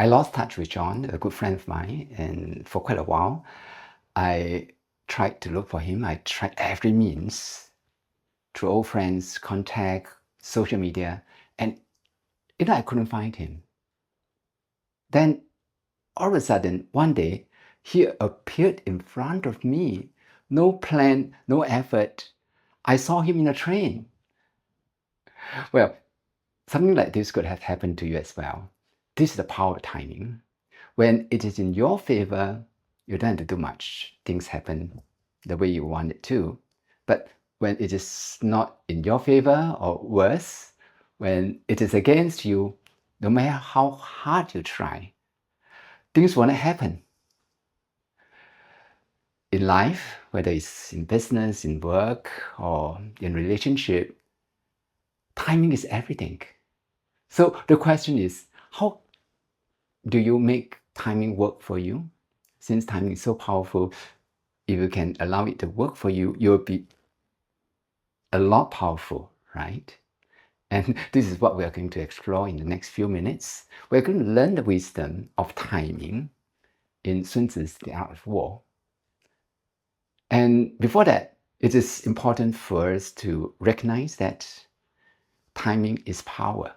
I lost touch with John, a good friend of mine, and for quite a while, I tried to look for him. I tried every means through old friends, contact, social media, and I couldn't find him. Then all of a sudden, one day, he appeared in front of me. No plan, no effort. I saw him in a train. Well, something like this could have happened to you as well. This is the power of timing. When it is in your favor, you don't have to do much. Things happen the way you want it to. But when it is not in your favor, or worse, when it is against you, no matter how hard you try, things won't happen. In life, whether it's in business, in work, or in relationship, timing is everything. So the question is, how do you make timing work for you? Since timing is so powerful, if you can allow it to work for you, you'll be a lot powerful, right? And this is what we are going to explore in the next few minutes. We're going to learn the wisdom of timing in Sun Tzu's The Art of War. And before that, it is important for us to recognize that timing is power.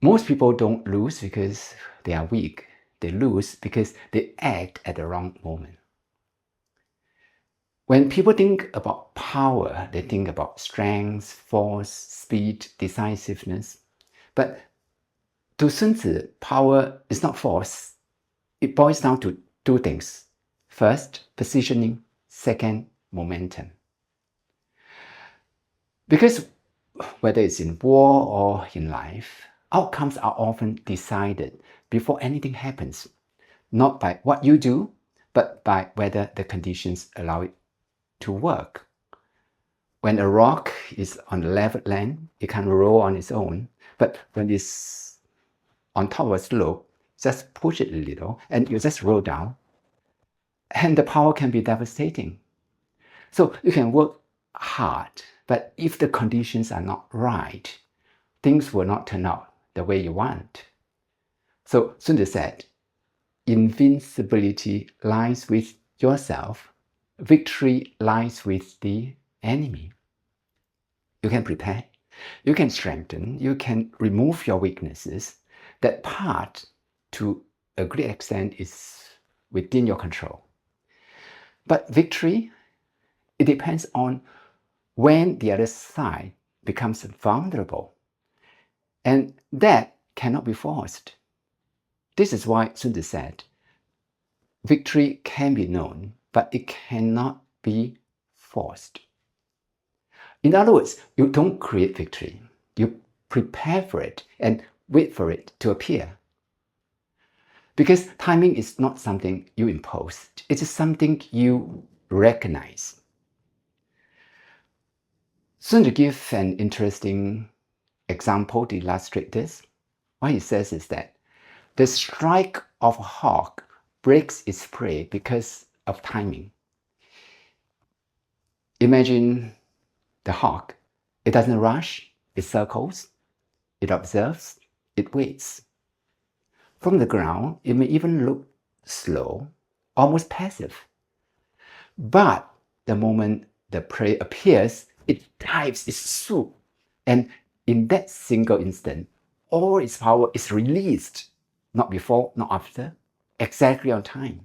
Most people don't lose because they are weak. They lose because they act at the wrong moment. When people think about power, they think about strength, force, speed, decisiveness. But to Sun Tzu, power is not force. It boils down to two things. First, positioning. Second, momentum. Because whether it's in war or in life, outcomes are often decided before anything happens, not by what you do, but by whether the conditions allow it to work. When a rock is on the level land, it can roll on its own, but when it's on top of a slope, just push it a little and you just roll down, and the power can be devastating. So you can work hard, but if the conditions are not right, things will not turn out the way you want. So Sun Tzu said, invincibility lies with yourself. Victory lies with the enemy. You can prepare, you can strengthen, you can remove your weaknesses. That part, to a great extent, is within your control. But victory, it depends on when the other side becomes vulnerable. And that cannot be forced. This is why Sun Tzu said, victory can be known, but it cannot be forced. In other words, you don't create victory. You prepare for it and wait for it to appear. Because timing is not something you impose. It is something you recognize. Sun Tzu gives an interesting example to illustrate this. What he says is that the strike of a hawk breaks its prey because of timing. Imagine the hawk. It doesn't rush, it circles, it observes, it waits. From the ground, it may even look slow, almost passive. But the moment the prey appears, it dives, it swoops, and in that single instant, all its power is released, not before, not after, exactly on time.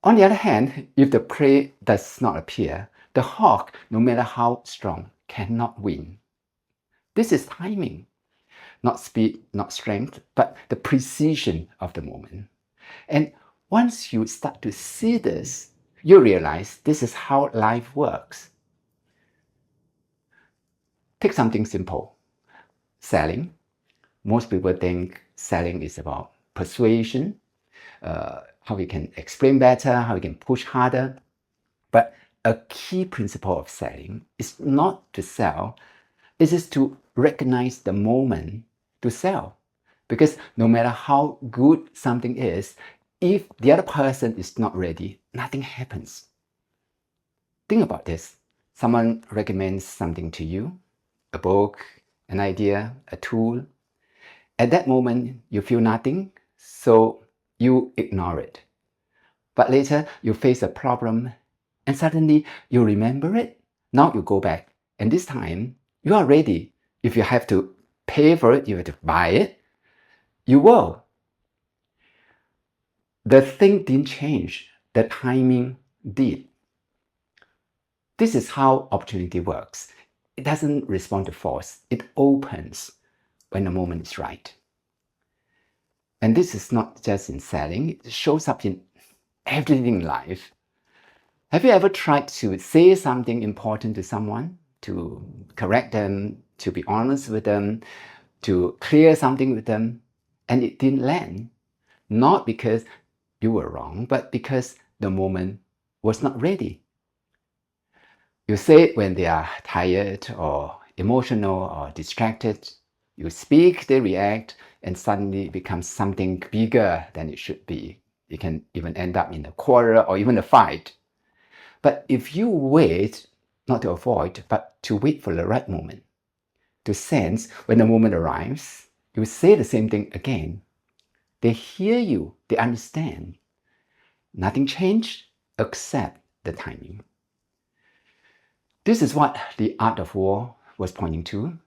On the other hand, if the prey does not appear, the hawk, no matter how strong, cannot win. This is timing. Not speed, not strength, but the precision of the moment. And once you start to see this, you realize this is how life works. Take something simple. Selling. Most people think selling is about persuasion, how we can explain better, how we can push harder. But a key principle of selling is not to sell, it is to recognize the moment to sell. Because no matter how good something is, if the other person is not ready, nothing happens. Think about this. Someone recommends something to you, a book, an idea, a tool. At that moment, you feel nothing, so you ignore it. But later, you face a problem, and suddenly you remember it. Now you go back, and this time, you are ready. If you have to pay for it, you have to buy it, you will. The thing didn't change, the timing did. This is how opportunity works. It doesn't respond to force, it opens when the moment is right. And this is not just in selling, it shows up in everything in life. Have you ever tried to say something important to someone, to correct them, to be honest with them, to clear something with them, and it didn't land? Not because you were wrong, but because the moment was not ready. You say it when they are tired or emotional or distracted. You speak, they react, and suddenly it becomes something bigger than it should be. It can even end up in a quarrel or even a fight. But if you wait, not to avoid, but to wait for the right moment, to sense when the moment arrives, you say the same thing again. They hear you, they understand. Nothing changed except the timing. This is what the art of war was pointing to.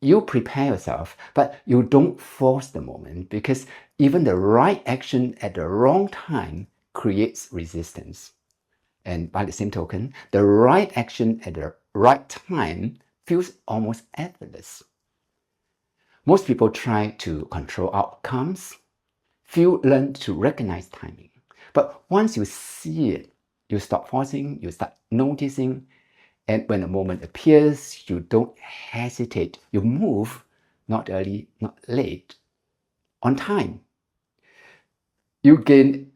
You prepare yourself, but you don't force the moment, because even the right action at the wrong time creates resistance. And by the same token, the right action at the right time feels almost effortless. Most people try to control outcomes. Few learn to recognize timing. But once you see it, you stop forcing, you start noticing, and when a moment appears, you don't hesitate. You move, not early, not late, on time. You gain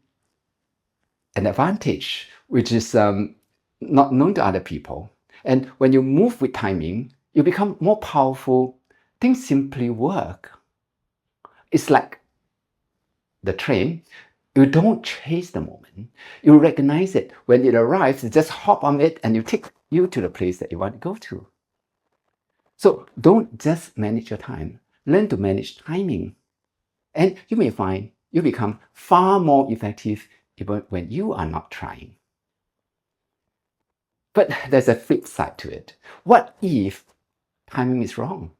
an advantage, which is not known to other people. And when you move with timing, you become more powerful. Things simply work. It's like the train. You don't chase the moment. You recognize it. When it arrives, you just hop on it and you take you to the place that you want to go to. So don't just manage your time. Learn to manage timing. And you may find you become far more effective even when you are not trying. But there's a flip side to it. What if timing is wrong?